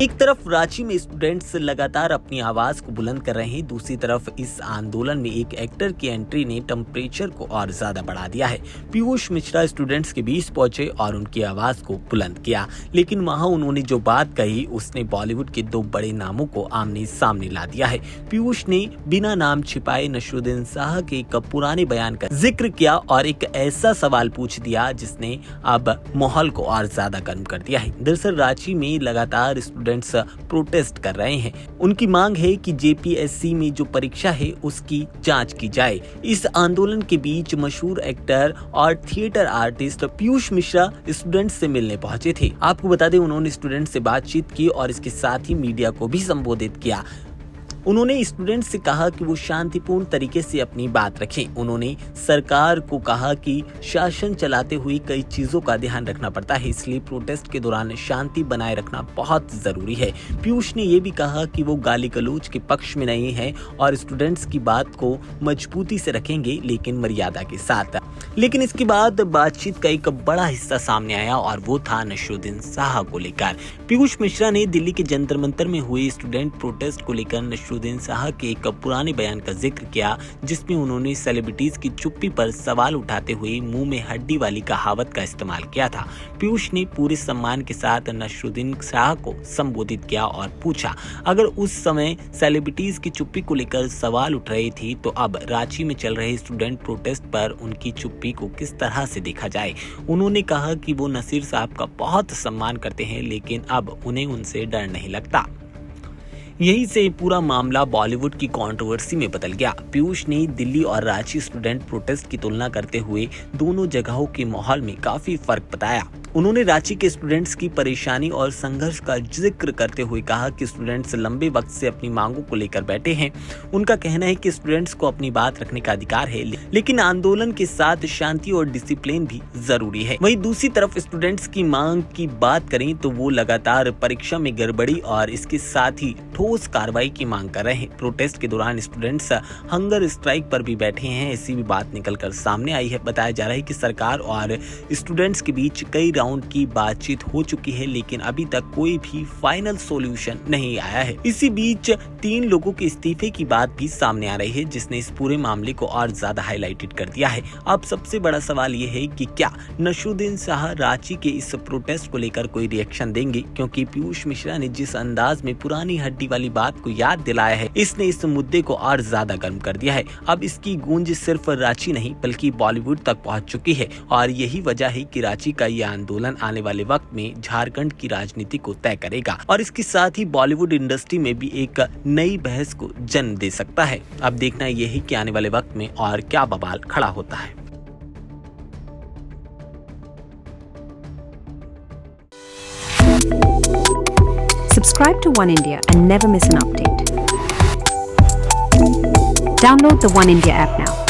एक तरफ रांची में स्टूडेंट्स लगातार अपनी आवाज को बुलंद कर रहे हैं, दूसरी तरफ इस आंदोलन में एक एक्टर की एंट्री ने टेम्परेचर को और ज्यादा बढ़ा दिया है। पीयूष मिश्रा स्टूडेंट्स के बीच पहुंचे और उनकी आवाज को बुलंद किया, लेकिन वहां उन्होंने जो बात कही उसने बॉलीवुड के दो बड़े नामों को आमने सामने ला दिया है। पीयूष ने बिना नाम छिपाए नसरुद्दीन शाह के एक पुराने बयान का जिक्र किया और एक ऐसा सवाल पूछ दिया जिसने अब माहौल को और ज्यादा गर्म कर दिया है। दरअसल रांची में लगातार स्टूडेंट्स प्रोटेस्ट कर रहे हैं। उनकी मांग है कि जेपीएससी में जो परीक्षा है उसकी जांच की जाए। इस आंदोलन के बीच मशहूर एक्टर और theatre artist Piyush Mishra students से मिलने पहुंचे थे। आपको बता दें उन्होंने स्टूडेंट्स से बातचीत की और इसके साथ ही मीडिया को भी संबोधित किया। उन्होंने स्टूडेंट्स से कहा कि वो शांतिपूर्ण तरीके से अपनी बात रखें। उन्होंने सरकार को कहा कि शासन चलाते हुए कई चीजों का ध्यान रखना पड़ता है, इसलिए प्रोटेस्ट के दौरान शांति बनाए रखना बहुत जरूरी है। पीयूष ने ये भी कहा कि वो गाली गलौज के पक्ष में नहीं है और स्टूडेंट्स की बात को मजबूती से रखेंगे, लेकिन मर्यादा के साथ। लेकिन इसके बाद बातचीत का एक बड़ा हिस्सा सामने आया और वो था नसरुद्दीन शाह को लेकर। पीयूष मिश्रा ने दिल्ली के जंतर मंतर में हुए स्टूडेंट प्रोटेस्ट को लेकर नसरुद्दीन शाह के एक पुराने बयान का जिक्र किया, जिसमें उन्होंने सेलिब्रिटीज की चुप्पी पर सवाल उठाते हुए मुंह में हड्डी वाली कहावत का इस्तेमाल किया था। पीयूष ने पूरे सम्मान के साथ नसरुद्दीन शाह को संबोधित किया और पूछा, अगर उस समय सेलिब्रिटीज की चुप्पी को लेकर सवाल उठ रहे थे तो अब रांची में चल रहे स्टूडेंट प्रोटेस्ट पर उनकी चुप्पी को किस तरह से देखा जाए। उन्होंने कहा कि वो नसीर साहब का बहुत सम्मान करते हैं, लेकिन अब उन्हें उनसे डर नहीं लगता। यही से पूरा मामला बॉलीवुड की कंट्रोवर्सी में बदल गया। पीयूष ने दिल्ली और रांची स्टूडेंट प्रोटेस्ट की तुलना करते हुए दोनों जगहों के माहौल में काफी फर्क बताया। उन्होंने रांची के स्टूडेंट्स की परेशानी और संघर्ष का जिक्र करते हुए कहा कि स्टूडेंट्स लंबे वक्त से अपनी मांगों को लेकर बैठे हैं। उनका कहना है कि स्टूडेंट्स को अपनी बात रखने का अधिकार है, लेकिन आंदोलन के साथ शांति और डिसिप्लिन भी जरूरी है। वहीं दूसरी तरफ स्टूडेंट्स की मांग की बात करें तो वो लगातार परीक्षा में गड़बड़ी और इसके साथ ही ठोस कार्रवाई की मांग कर रहे हैं। प्रोटेस्ट के दौरान स्टूडेंट्स हंगर स्ट्राइक पर भी बैठे हैं, ऐसी भी बात निकलकर सामने आई है। बताया जा रहा है कि सरकार और स्टूडेंट्स के बीच कई राउंड की बातचीत हो चुकी है, लेकिन अभी तक कोई भी फाइनल सॉल्यूशन नहीं आया है। इसी बीच 3 लोगों के इस्तीफे की बात भी सामने आ रही है, जिसने इस पूरे मामले को और ज्यादा हाईलाइटेड कर दिया है। अब सबसे बड़ा सवाल यह है कि क्या नसरुद्दीन शाह रांची के इस प्रोटेस्ट को लेकर कोई रिएक्शन देंगे, क्योंकि पीयूष मिश्रा ने जिस अंदाज में पुरानी हड्डी वाली बात को याद दिलाया है, इसने इस मुद्दे को और ज्यादा गर्म कर दिया है। अब इसकी गूंज सिर्फ रांची नहीं बल्कि बॉलीवुड तक पहुंच चुकी है और यही वजह है कि रांची का यह आंदोलन आने वाले वक्त में झारखंड की राजनीति को तय करेगा और इसके साथ ही बॉलीवुड इंडस्ट्री में भी एक नई बहस को जन्म दे सकता है। अब देखना यह है कि आने वाले वक्त में और क्या बवाल खड़ा होता है। Subscribe to One India and never miss an update. Download the One India app now.